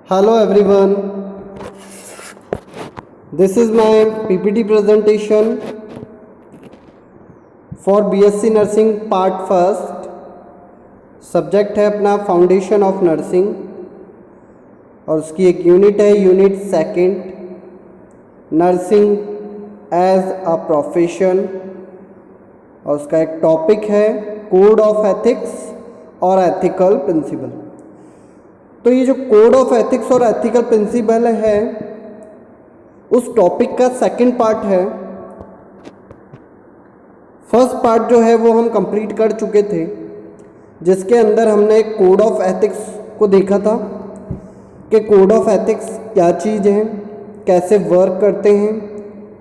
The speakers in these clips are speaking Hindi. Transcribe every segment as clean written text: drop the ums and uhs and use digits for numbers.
Hello everyone, this is my PPT presentation for BSc nursing part first. Subject है अपना फाउंडेशन ऑफ नर्सिंग और उसकी एक यूनिट है unit second, nursing as a profession, और उसका एक टॉपिक है कोड ऑफ एथिक्स और एथिकल प्रिंसिपल। तो ये जो कोड ऑफ एथिक्स और एथिकल प्रिंसिपल है उस टॉपिक का सेकंड पार्ट है। फर्स्ट पार्ट जो है वो हम कंप्लीट कर चुके थे, जिसके अंदर हमने कोड ऑफ एथिक्स को देखा था कि कोड ऑफ एथिक्स क्या चीज़ है, कैसे वर्क करते हैं,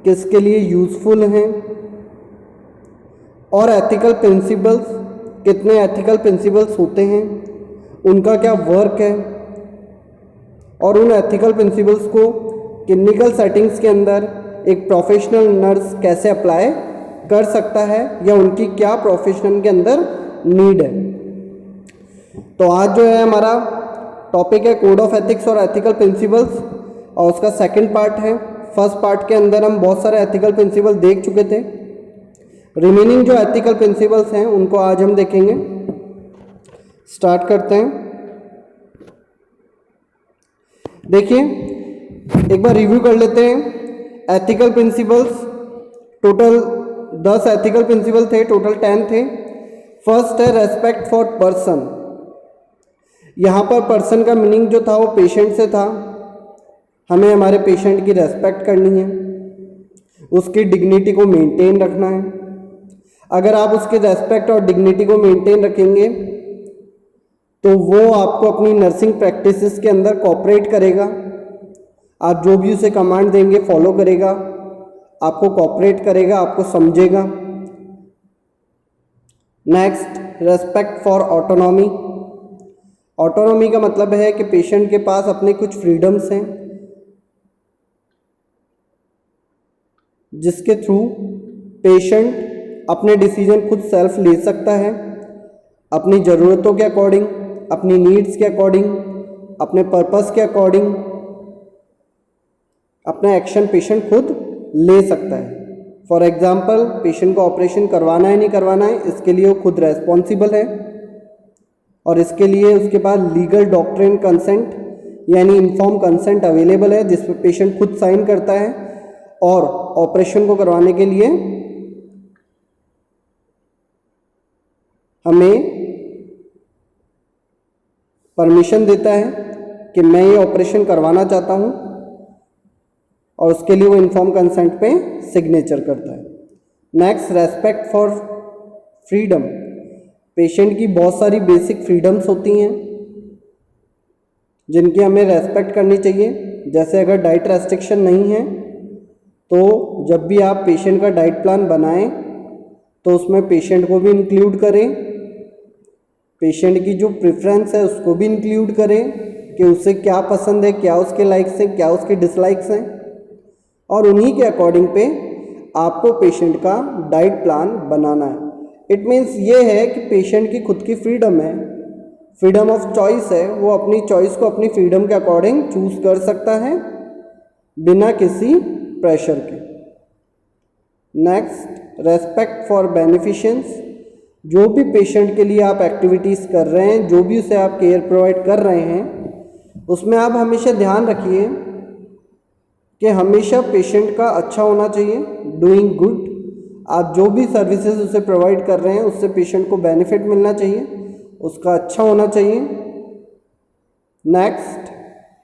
किसके लिए यूज़फुल हैं, और एथिकल प्रिंसिपल्स, कितने एथिकल प्रिंसिपल्स होते हैं, उनका क्या वर्क है, और उन एथिकल प्रिंसिपल्स को क्लिनिकल सेटिंग्स के अंदर एक प्रोफेशनल नर्स कैसे अप्लाई कर सकता है या उनकी क्या प्रोफेशन के अंदर नीड है। तो आज जो है हमारा टॉपिक है कोड ऑफ एथिक्स और एथिकल प्रिंसिपल्स, और उसका सेकंड पार्ट है। फर्स्ट पार्ट के अंदर हम बहुत सारे एथिकल प्रिंसिपल देख चुके थे। रिमेनिंग जो एथिकल प्रिंसिपल्स हैं उनको आज हम देखेंगे। स्टार्ट करते हैं। देखिए, एक बार रिव्यू कर लेते हैं ethical principles. Total 10 ethical principle थे, टोटल 10 थे। फर्स्ट है रेस्पेक्ट फॉर पर्सन। यहाँ पर पर्सन का मीनिंग जो था वो पेशेंट से था। हमें हमारे पेशेंट की रेस्पेक्ट करनी है, उसकी डिग्निटी को मेंटेन रखना है। अगर आप उसकी रेस्पेक्ट और डिग्निटी को मेंटेन रखेंगे तो वो आपको अपनी नर्सिंग प्रैक्टिसेस के अंदर कोऑपरेट करेगा। आप जो भी उसे कमांड देंगे फॉलो करेगा, आपको कोऑपरेट करेगा, आपको समझेगा। Next, respect for autonomy. Autonomy का मतलब है कि पेशेंट के पास अपने कुछ फ्रीडम्स हैं जिसके थ्रू पेशेंट अपने डिसीजन खुद सेल्फ ले सकता है, अपनी ज़रूरतों के अकॉर्डिंग, अपनी नीड्स के अकॉर्डिंग, अपने पर्पस के अकॉर्डिंग अपना एक्शन पेशेंट खुद ले सकता है। फॉर एग्जांपल, पेशेंट को ऑपरेशन करवाना है नहीं करवाना है, इसके लिए वो खुद रेस्पॉन्सिबल है, और इसके लिए उसके पास लीगल डॉक्ट्रिन कंसेंट यानी इन्फॉर्म कंसेंट अवेलेबल है, जिस पर पेशेंट खुद साइन करता है और ऑपरेशन को करवाने के लिए हमें परमिशन देता है कि मैं ये ऑपरेशन करवाना चाहता हूँ, और उसके लिए वो इन्फॉर्म कंसेंट पे सिग्नेचर करता है। Next, respect for freedom. Patient की बहुत सारी बेसिक फ्रीडम्स होती हैं जिनकी हमें रेस्पेक्ट करनी चाहिए। जैसे अगर डाइट रेस्ट्रिक्शन नहीं है तो जब भी आप पेशेंट का डाइट प्लान बनाएं तो उसमें पेशेंट को भी इंक्लूड करें, पेशेंट की जो प्रेफरेंस है उसको भी इंक्लूड करें कि उसे क्या पसंद है, क्या उसके लाइक्स हैं, क्या उसके डिसलाइक्स हैं, और उन्हीं के अकॉर्डिंग पे आपको पेशेंट का डाइट प्लान बनाना है। इट मीन्स ये है कि पेशेंट की खुद की फ्रीडम है, फ्रीडम ऑफ चॉइस है। वो अपनी चॉइस को अपनी फ्रीडम के अकॉर्डिंग चूज कर सकता है बिना किसी प्रेशर के। Next, respect for beneficence. जो भी पेशेंट के लिए आप एक्टिविटीज़ कर रहे हैं, जो भी उसे आप केयर प्रोवाइड कर रहे हैं, उसमें आप हमेशा ध्यान रखिए कि हमेशा पेशेंट का अच्छा होना चाहिए, डूइंग गुड। आप जो भी सर्विसेज उसे प्रोवाइड कर रहे हैं उससे पेशेंट को बेनिफिट मिलना चाहिए, उसका अच्छा होना चाहिए। Next,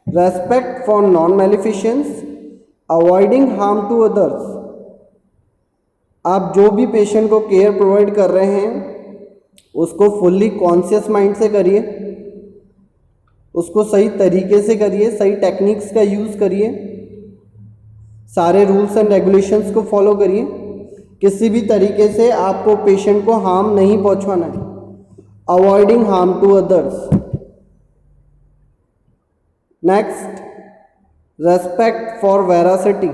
respect for non maleficence, avoiding harm to others. आप जो भी पेशेंट को केयर प्रोवाइड कर रहे हैं उसको फुल्ली कॉन्शियस माइंड से करिए, उसको सही तरीके से करिए, सही टेक्निक्स का यूज़ करिए, सारे रूल्स एंड रेगुलेशंस को फॉलो करिए। किसी भी तरीके से आपको पेशेंट को हार्म नहीं पहुंचाना है, avoiding harm to others. Next, respect for veracity,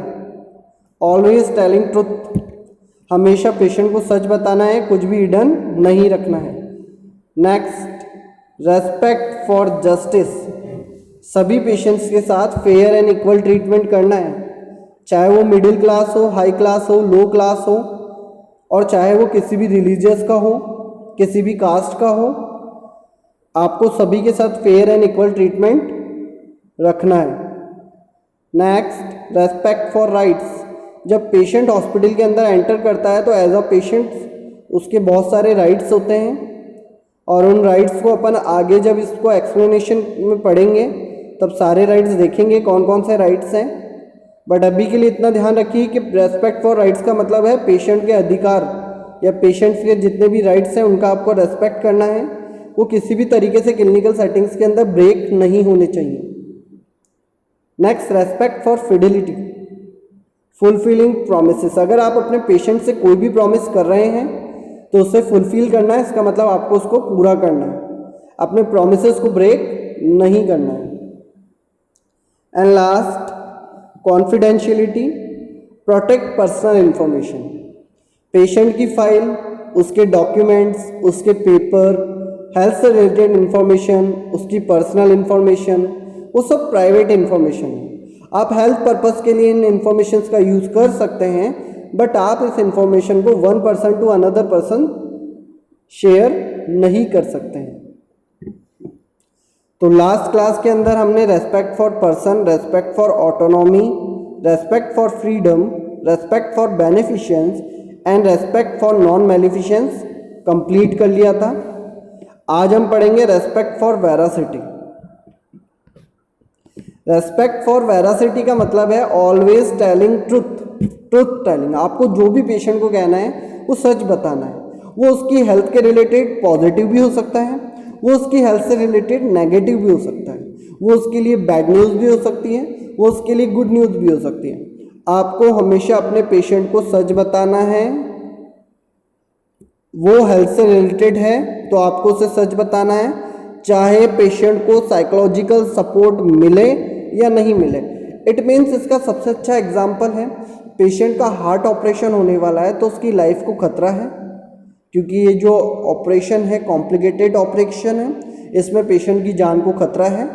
always telling truth. हमेशा पेशेंट को सच बताना है, कुछ भी हिडन नहीं रखना है। नेक्स्ट, रेस्पेक्ट फॉर जस्टिस, सभी पेशेंट्स के साथ फेयर एंड इक्वल ट्रीटमेंट करना है, चाहे वो मिडिल क्लास हो, हाई क्लास हो, लो क्लास हो, और चाहे वो किसी भी रिलीजियस का हो, किसी भी कास्ट का हो, आपको सभी के साथ फेयर एंड इक्वल ट्रीटमेंट रखना है। Next, respect for rights. जब पेशेंट हॉस्पिटल के अंदर एंटर करता है तो एज अ पेशेंट उसके बहुत सारे राइट्स होते हैं, और उन राइट्स को अपन आगे जब इसको एक्सप्लेनेशन में पढ़ेंगे तब सारे राइट्स देखेंगे कौन कौन से राइट्स हैं। बट अभी के लिए इतना ध्यान रखिए कि रेस्पेक्ट फॉर राइट्स का मतलब है पेशेंट के अधिकार या पेशेंट्स के जितने भी राइट्स हैं उनका आपको रेस्पेक्ट करना है, वो किसी भी तरीके से क्लिनिकल सेटिंग्स के अंदर ब्रेक नहीं होने चाहिए। Next, respect for fidelity, fulfilling promises. अगर आप अपने पेशेंट से कोई भी प्रॉमिस कर रहे हैं तो उसे फुलफिल करना है, इसका मतलब आपको उसको पूरा करना है, अपने प्रोमिसेस को ब्रेक नहीं करना है। And last, confidentiality, protect personal information. Patient की फाइल, उसके डॉक्यूमेंट्स, उसके पेपर, हेल्थ से रिलेटेड इंफॉर्मेशन, उसकी पर्सनल इंफॉर्मेशन, वो सब प्राइवेट इंफॉर्मेशन है। आप हेल्थ पर्पस के लिए इन इंफॉर्मेशन का यूज़ कर सकते हैं, बट आप इस इंफॉर्मेशन को one person to another person share नहीं कर सकते हैं। तो लास्ट क्लास के अंदर हमने respect for person, respect for autonomy, respect for freedom, respect for beneficence and respect for non maleficence complete कर लिया था। आज हम पढ़ेंगे respect for veracity. Respect for veracity का मतलब है always telling truth, truth telling. आपको जो भी पेशेंट को कहना है वो सच बताना है। वो उसकी हेल्थ के रिलेटेड पॉजिटिव भी हो सकता है, वो उसकी हेल्थ से रिलेटेड नेगेटिव भी हो सकता है, वो उसके लिए बैड न्यूज़ भी हो सकती है, वो उसके लिए गुड न्यूज़ भी हो सकती है। आपको हमेशा अपने पेशेंट को सच बताना है। वो हेल्थ से रिलेटेड है तो आपको उसे सच बताना है, चाहे पेशेंट को साइकोलॉजिकल सपोर्ट मिले या नहीं मिले। इट मीन्स, इसका सबसे अच्छा एग्जाम्पल है, पेशेंट का हार्ट ऑपरेशन होने वाला है तो उसकी लाइफ को खतरा है, क्योंकि ये जो ऑपरेशन है कॉम्प्लिकेटेड ऑपरेशन है, इसमें पेशेंट की जान को खतरा है,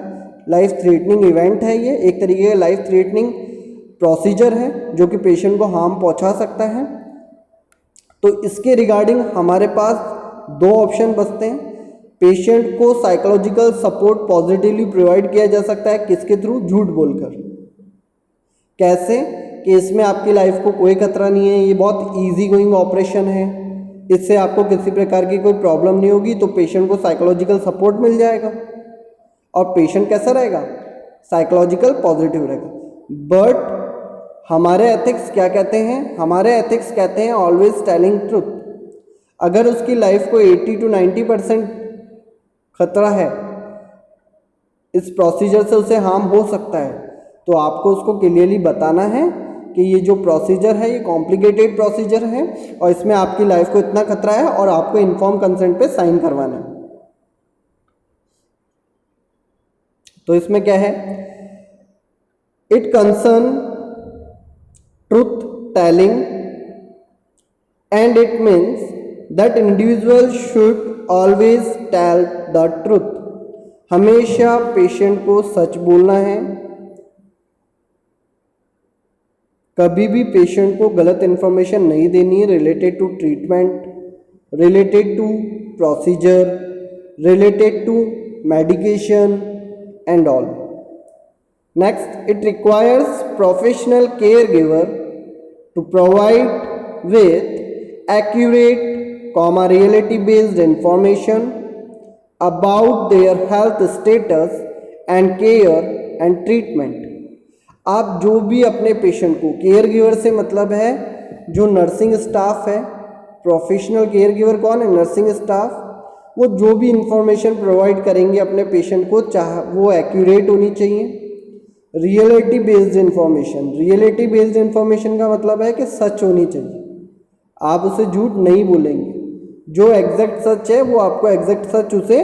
लाइफ थ्रेटनिंग इवेंट है, ये एक तरीके का लाइफ थ्रेटनिंग प्रोसीजर है जो कि पेशेंट को हार्म पहुंचा सकता है। तो इसके रिगार्डिंग हमारे पास दो ऑप्शन बचते हैं। पेशेंट को साइकोलॉजिकल सपोर्ट पॉजिटिवली प्रोवाइड किया जा सकता है, किसके थ्रू? झूठ बोलकर। कैसे? कि इसमें आपकी लाइफ को कोई खतरा नहीं है, ये बहुत इजी गोइंग ऑपरेशन है, इससे आपको किसी प्रकार की कोई प्रॉब्लम नहीं होगी, तो पेशेंट को साइकोलॉजिकल सपोर्ट मिल जाएगा और पेशेंट कैसा रहेगा? साइकोलॉजिकल पॉजिटिव रहेगा। बट हमारे एथिक्स क्या कहते हैं? हमारे एथिक्स कहते हैं ऑलवेज टेलिंग ट्रुथ। अगर उसकी लाइफ को 80 to 90% खतरा है, इस प्रोसीजर से उसे हार्म हो सकता है, तो आपको उसको क्लियरली बताना है कि ये जो प्रोसीजर है ये कॉम्प्लिकेटेड प्रोसीजर है और इसमें आपकी लाइफ को इतना खतरा है और आपको इन्फॉर्म कंसेंट पे साइन करवाना है। तो इसमें क्या है? It concern truth telling and it means that individual should always tell the truth. हमेशा पेशेंट को सच बोलना है, कभी भी पेशेंट को गलत इन्फॉर्मेशन नहीं देनी है related to treatment, related to procedure, related to medication and all. Next, it requires professional caregiver to provide with accurate reality based information about their health status and care and treatment. आप जो भी अपने पेशेंट को, केयर गिवर से मतलब है जो नर्सिंग स्टाफ है, प्रोफेशनल केयर गिवर कौन है? Nursing staff. वो जो भी इंफॉर्मेशन प्रोवाइड करेंगे अपने पेशेंट को, चाहे वो एक्यूरेट होनी चाहिए। Reality based information, reality based information का मतलब है कि सच होनी चाहिए, आप उसे झूठ नहीं बोलेंगे, जो एग्जैक्ट सच है वो आपको एग्जैक्ट सच उसे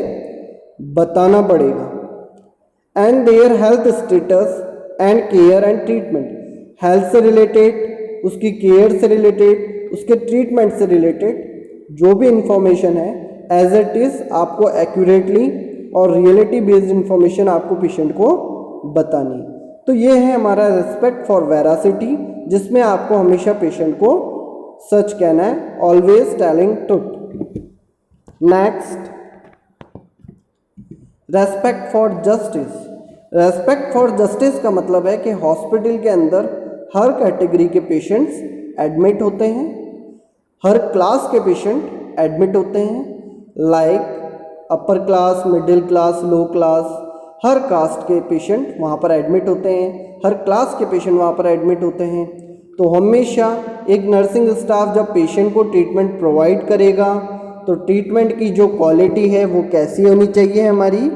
बताना पड़ेगा। And there health status and care and treatment, health से रिलेटेड, उसकी केयर से रिलेटेड, उसके ट्रीटमेंट से रिलेटेड जो भी इंफॉर्मेशन है एज इट इज़ आपको एक्यूरेटली और रियलिटी बेस्ड इंफॉर्मेशन आपको पेशेंट को बतानी। तो ये है हमारा रिस्पेक्ट फॉर वेरासिटी, जिसमें आपको हमेशा पेशेंट को सच कहना है, always telling truth. Next, respect for justice. Respect for justice का मतलब है कि हॉस्पिटल के अंदर हर कैटेगरी के पेशेंट्स एडमिट होते हैं, हर क्लास के पेशेंट एडमिट होते हैं, like upper class, middle class, low class, हर कास्ट के पेशेंट वहाँ पर एडमिट होते हैं, हर क्लास के पेशेंट वहाँ पर एडमिट होते हैं। तो हमेशा एक नर्सिंग स्टाफ जब पेशेंट को ट्रीटमेंट प्रोवाइड करेगा तो ट्रीटमेंट की जो क्वालिटी है वो कैसी होनी चाहिए, हमारी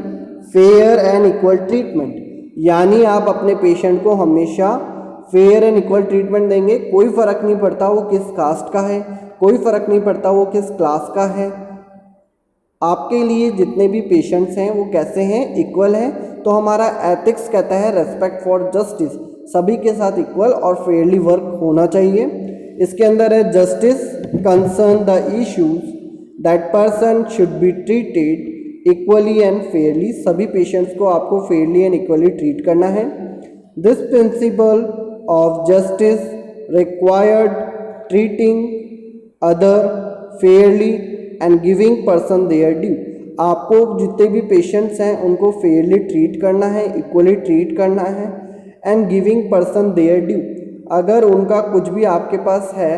फेयर एंड इक्वल ट्रीटमेंट। यानी आप अपने पेशेंट को हमेशा फेयर एंड इक्वल ट्रीटमेंट देंगे, कोई फ़र्क नहीं पड़ता वो किस कास्ट का है, कोई फ़र्क नहीं पड़ता वो किस क्लास का है। आपके लिए जितने भी पेशेंट्स हैं वो कैसे हैं, इक्वल हैं। तो हमारा एथिक्स कहता है रेस्पेक्ट फॉर जस्टिस, सभी के साथ इक्वल और फेयरली वर्क होना चाहिए। इसके अंदर है justice concern the issues that person should be treated equally and Fairlie. सभी पेशेंट्स को आपको फेयरली एंड इक्वली ट्रीट करना है। This principle of justice required treating other Fairlie and giving person there due. आपको जितने भी पेशेंट्स हैं उनको फेयरली ट्रीट करना है, इक्वली ट्रीट करना है, and giving person there due. अगर उनका कुछ भी आपके पास है,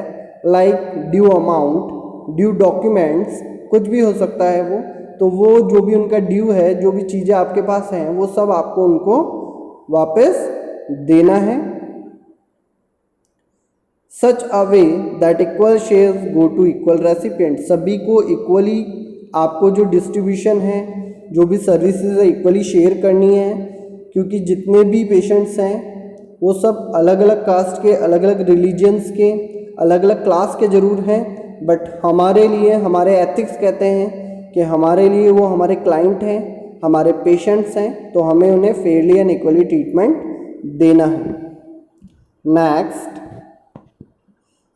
like due amount, due documents, कुछ भी हो सकता है तो वो जो भी उनका ड्यू है, जो भी चीज़ें आपके पास हैं, वो सब आपको उनको वापस देना है। Such a way that equal shares go to equal recipient. सभी को इक्वली आपको जो डिस्ट्रीब्यूशन है, जो भी सर्विसेज है, इक्वली शेयर करनी है, क्योंकि जितने भी पेशेंट्स हैं वो सब अलग अलग कास्ट के, अलग अलग रिलीजन्स के, अलग अलग क्लास के ज़रूर हैं, बट हमारे लिए हमारे एथिक्स कहते हैं कि हमारे लिए वो हमारे क्लाइंट हैं, हमारे पेशेंट्स हैं, तो हमें उन्हें फेयरली एंड इक्वली ट्रीटमेंट देना है। Next,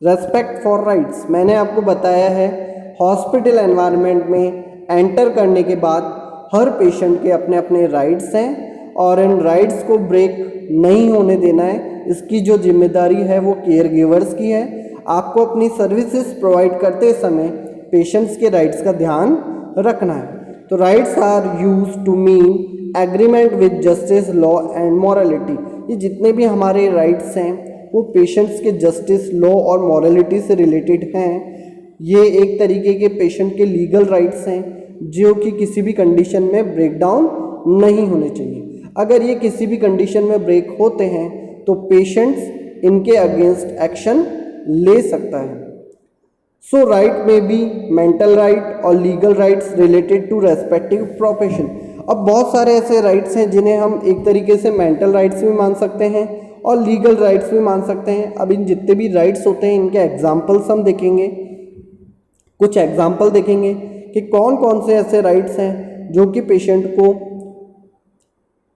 respect for rights. मैंने आपको बताया है हॉस्पिटल एनवायरनमेंट में एंटर करने के बाद हर पेशेंट के अपने अपने राइट्स हैं और इन राइट्स को ब्रेक नहीं होने देना है। इसकी जो जिम्मेदारी है वो केयर गिवर्स की है। आपको अपनी सर्विसेज प्रोवाइड करते समय पेशेंट्स के राइट्स का ध्यान रखना है। तो rights are used to mean agreement with justice, law and morality. ये जितने भी हमारे राइट्स हैं वो पेशेंट्स के जस्टिस, लॉ और मॉरलिटी से रिलेटेड हैं। ये एक तरीके के पेशेंट के लीगल राइट्स हैं जो कि किसी भी कंडीशन में ब्रेक डाउन नहीं होने चाहिए। अगर ये किसी भी कंडीशन में ब्रेक होते हैं तो पेशेंट्स इनके अगेंस्ट एक्शन ले सकता है। सो राइट में बी मेंटल राइट और legal rights related to respective profession. अब बहुत सारे ऐसे राइट्स हैं जिन्हें हम एक तरीके से मेंटल राइट्स भी मान सकते हैं और लीगल राइट्स भी मान सकते हैं। अब इन जितने भी राइट्स होते हैं इनके एग्जाम्पल्स हम देखेंगे, कुछ एग्जाम्पल देखेंगे कि कौन कौन से ऐसे राइट्स हैं जो कि पेशेंट को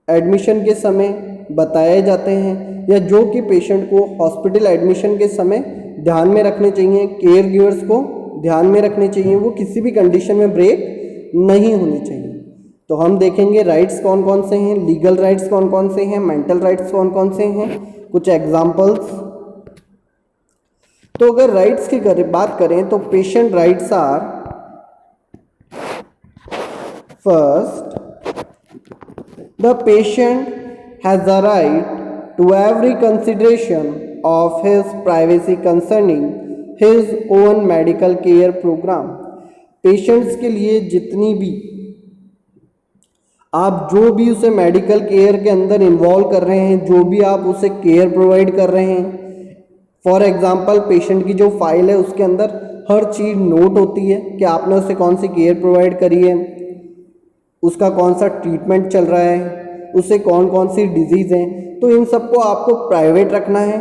एडमिशन के समय बताए जाते हैं या जो कि पेशेंट को हॉस्पिटल एडमिशन के समय ध्यान में रखने चाहिए, केयर गिवर्स को ध्यान में रखने चाहिए, वो किसी भी कंडीशन में ब्रेक नहीं होनी चाहिए। तो हम देखेंगे राइट्स कौन कौन से हैं, लीगल राइट्स कौन कौन से हैं, मेंटल राइट्स कौन कौन से हैं, कुछ एग्जाम्पल्स। तो अगर राइट्स की बात करें तो patient rights are, first, the patient has the right to every consideration of his privacy concerning his own medical care program। Patients के लिए जितनी भी आप जो भी उसे मेडिकल केयर के अंदर इन्वॉल्व कर रहे हैं, जो भी आप उसे केयर प्रोवाइड कर रहे हैं, फॉर एग्जांपल पेशेंट की जो फाइल है उसके अंदर हर चीज़ नोट होती है कि आपने उसे कौन सी केयर प्रोवाइड करी है, उसका कौन सा ट्रीटमेंट चल रहा है, उसे कौन कौन सी डिजीज़ हैं। तो इन सबको आपको प्राइवेट रखना है,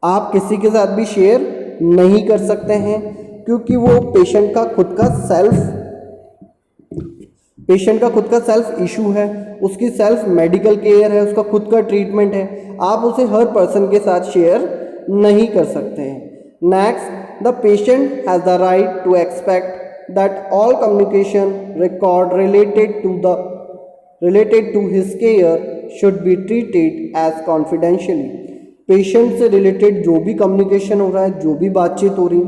आप किसी के साथ भी शेयर नहीं कर सकते हैं, क्योंकि वो पेशेंट का खुद का सेल्फ इशू है, उसकी सेल्फ मेडिकल केयर है, उसका खुद का ट्रीटमेंट है, आप उसे हर पर्सन के साथ शेयर नहीं कर सकते हैं। Next, the patient has the right to expect that all communication record related to his care should be treated as confidentially. Patient से रिलेटेड जो भी कम्युनिकेशन हो रहा है, जो भी बातचीत हो रही,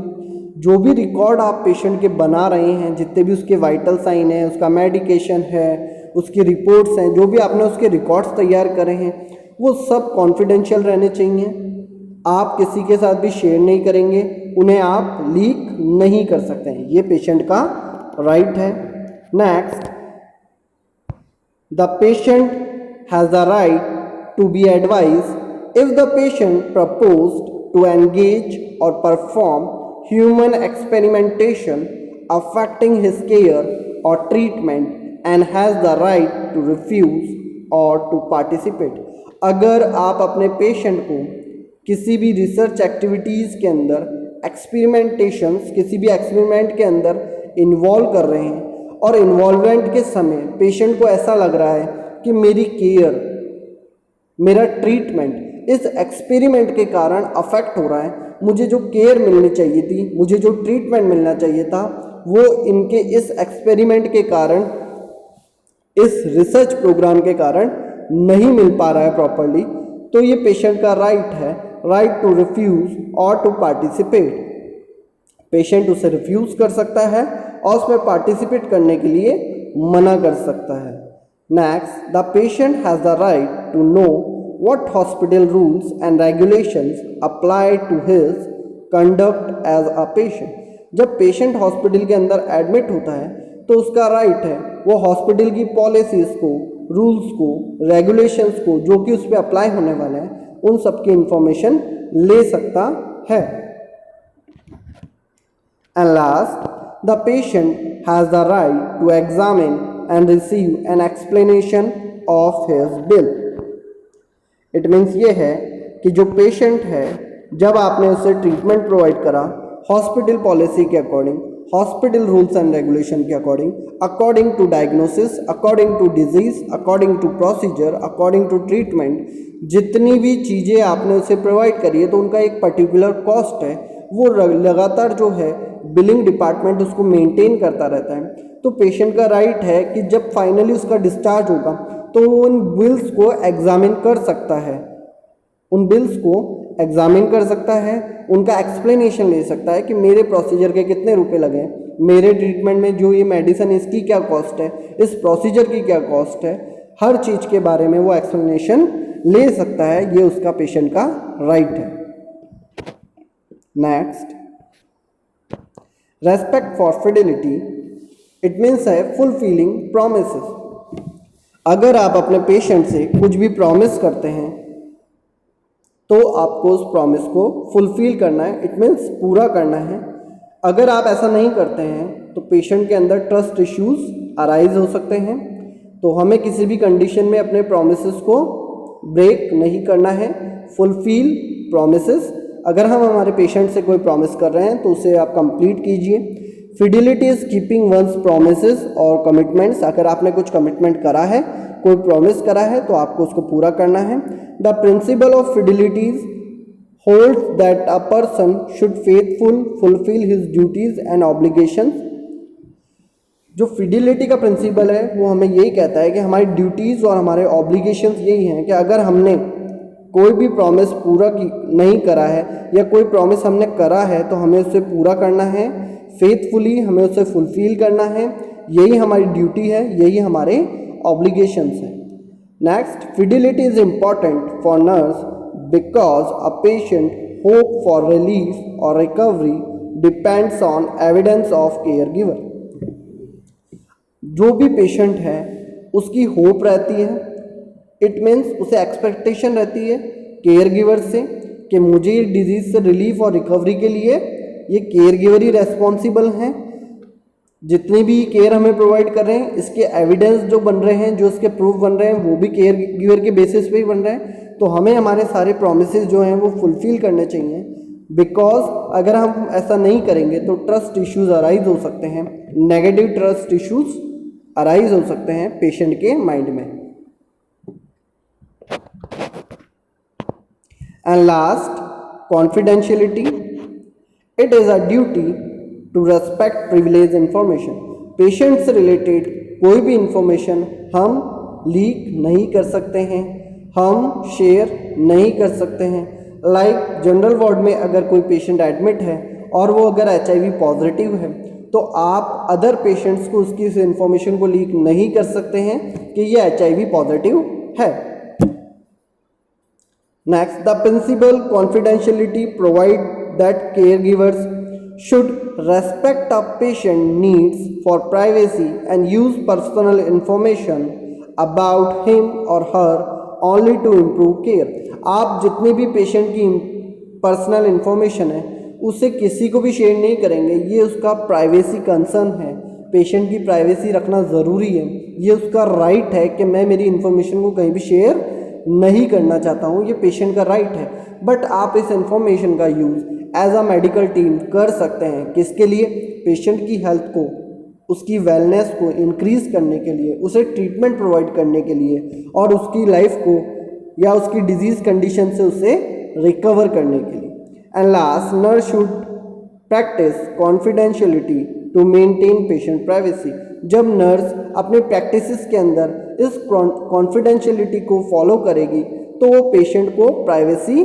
जो भी रिकॉर्ड आप पेशेंट के बना रहे हैं, जितने भी उसके वाइटल साइन है, उसका मेडिकेशन है, उसकी रिपोर्ट्स हैं, जो भी आपने उसके रिकॉर्ड्स तैयार करे हैं, वो सब कॉन्फिडेंशियल रहने चाहिए। आप किसी के साथ भी शेयर नहीं करेंगे, उन्हें आप लीक नहीं कर सकते हैं, ये पेशेंट का राइट है। Next, the patient has the right to be advise if the patient proposed to engage or perform human experimentation affecting his care or treatment and has the right to refuse or to participate. अगर आप अपने पेशेंट को किसी भी रिसर्च एक्टिविटीज़ के अंदर, एक्सपेरिमेंटेशंस, किसी भी एक्सपेरिमेंट के अंदर इन्वॉल्व कर रहे हैं और इन्वॉल्वमेंट के समय पेशेंट को ऐसा लग रहा है कि मेरी केयर, मेरा ट्रीटमेंट इस एक्सपेरिमेंट के कारण अफेक्ट हो रहा है, मुझे जो केयर मिलनी चाहिए थी, मुझे जो ट्रीटमेंट मिलना चाहिए था, वो इनके इस एक्सपेरिमेंट के कारण, इस रिसर्च प्रोग्राम के कारण नहीं मिल पा रहा है प्रॉपरली, तो ये पेशेंट का राइट है, राइट टू रिफ्यूज़ और टू पार्टिसिपेट। पेशेंट उसे रिफ्यूज़ कर सकता है और उसमें पार्टिसिपेट करने के लिए मना कर सकता है। Next, the patient has the right to know what hospital rules and regulations apply to his conduct as a patient. जब पेशेंट हॉस्पिटल के अंदर एडमिट होता है तो उसका राइट है वो हॉस्पिटल की पॉलिसीज़ को, रूल्स को, रेगुलेशंस को, जो कि उस पर अप्लाई होने वाले हैं, उन सब की इंफॉर्मेशन ले सकता है। And last, the patient has the right to examine and receive an explanation of his bill. It means ये है कि जो पेशेंट है, जब आपने उसे ट्रीटमेंट प्रोवाइड करा हॉस्पिटल पॉलिसी के according, hospital rules and regulation के according, according to diagnosis, according to disease, according to procedure, according to treatment, जितनी भी चीज़ें आपने उसे प्रोवाइड करी है तो उनका एक पर्टिकुलर कॉस्ट है, वो लगातार जो है बिलिंग डिपार्टमेंट उसको मेंटेन करता रहता है। तो पेशेंट का राइट है कि जब फाइनली उसका डिस्चार्ज होगा तो उन बिल्स को एग्जामिन कर सकता है, उन बिल्स को एग्जामिन कर सकता है, उनका एक्सप्लेनेशन ले सकता है कि मेरे प्रोसीजर के कितने रुपए लगे, मेरे ट्रीटमेंट में जो ये मेडिसिन इसकी क्या कॉस्ट है, इस प्रोसीजर की क्या कॉस्ट है, हर चीज़ के बारे में वो एक्सप्लेनेशन ले सकता है। ये उसका पेशेंट का राइट है। Next, respect for Fidelity, it means है फुलफिलिंग प्रोमिसेस। अगर आप अपने पेशेंट से कुछ भी प्रॉमिस करते हैं तो आपको उस प्रॉमिस को फुलफिल करना है, इट मीन्स पूरा करना है। अगर आप ऐसा नहीं करते हैं तो पेशेंट के अंदर ट्रस्ट इश्यूज अराइज हो सकते हैं। तो हमें किसी भी कंडीशन में अपने प्रॉमिसेस को ब्रेक नहीं करना है, फुलफिल प्रॉमिसेस। अगर हम हमारे पेशेंट से कोई प्रॉमिस कर रहे हैं तो उसे आप कंप्लीट कीजिए। Fidelity is keeping one's promises और कमिटमेंट्स। अगर आपने कुछ कमिटमेंट करा है, कोई प्रॉमिस करा है, तो आपको उसको पूरा करना है। The principle of fidelities holds that a person should faithful fulfill his duties and obligations. जो फिडिलिटी का प्रिंसिपल है वो हमें यही कहता है कि हमारी ड्यूटीज़ और हमारे ऑब्लिगेशंस यही हैं कि अगर हमने कोई भी प्रॉमिस पूरा नहीं करा है या कोई प्रॉमिस हमने करा है तो हमें उसे पूरा करना है, फेथफुली हमें उसे फुलफिल करना है। यही हमारी ड्यूटी है, यही हमारे ऑब्लिगेशंस हैं। Next, fidelity is important for nurse because a patient hope for relief or recovery depends on evidence of care giver. जो भी पेशेंट है उसकी होप रहती है, इट मीन्स उसे एक्सपेक्टेशन रहती है केयर गिवर से कि मुझे ये डिजीज़ से रिलीफ और रिकवरी के लिए ये केयर गिवर ही रेस्पॉन्सिबल हैं। जितनी भी केयर हमें प्रोवाइड कर रहे हैं इसके एविडेंस जो बन रहे हैं, जो इसके प्रूफ बन रहे हैं, वो भी केयर गिवर के बेसिस पे ही बन रहे हैं। तो हमें हमारे सारे प्रॉमिसेस जो हैं वो फुलफिल करने चाहिए, बिकॉज अगर हम ऐसा नहीं करेंगे तो ट्रस्ट इश्यूज अराइज हो सकते हैं, नेगेटिव ट्रस्ट इश्यूज अराइज हो सकते हैं पेशेंट के माइंड में। And last, confidentiality, it is a duty to respect privilege information. Patient से रिलेटेड कोई भी इंफॉर्मेशन हम लीक नहीं कर सकते हैं, हम शेयर नहीं कर सकते हैं। लाइक जनरल वार्ड में अगर कोई पेशेंट एडमिट है और वो अगर HIV पॉजिटिव है तो आप अदर पेशेंट्स को उसकी इस इंफॉर्मेशन को लीक नहीं कर सकते हैं कि ये HIV पॉजिटिव है। Next, the principle confidentiality provide that caregivers should respect a patient needs for privacy and use personal information about him or her only to improve care। आप जितनी भी पेशेंट की पर्सनल इंफॉर्मेशन है उसे किसी को भी शेयर नहीं करेंगे, ये उसका प्राइवेसी कंसर्न है। पेशेंट की प्राइवेसी रखना ज़रूरी है, ये उसका राइट है कि मैं मेरी इंफॉर्मेशन को कहीं भी शेयर नहीं करना चाहता हूँ, ये पेशेंट का राइट है। बट आप इस इंफॉर्मेशन का use as a medical team कर सकते हैं। किसके लिए? पेशेंट की हेल्थ को, उसकी वेलनेस को इंक्रीज़ करने के लिए, उसे ट्रीटमेंट प्रोवाइड करने के लिए और उसकी लाइफ को या उसकी डिजीज़ कंडीशन से उसे रिकवर करने के लिए। And last, nurse should practice confidentiality to maintain patient privacy. जब नर्स अपने प्रैक्टिसेस के अंदर इस कॉन्फिडेंशियलिटी को फॉलो करेगी तो वो पेशेंट को प्राइवेसी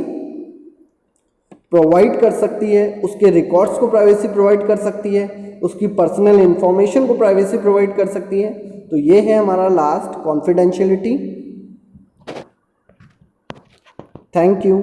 प्रोवाइड कर सकती है, उसके रिकॉर्ड्स को प्राइवेसी प्रोवाइड कर सकती है, उसकी पर्सनल इंफॉर्मेशन को प्राइवेसी प्रोवाइड कर सकती है। तो ये है हमारा लास्ट, कॉन्फिडेंशियलिटी। Thank you.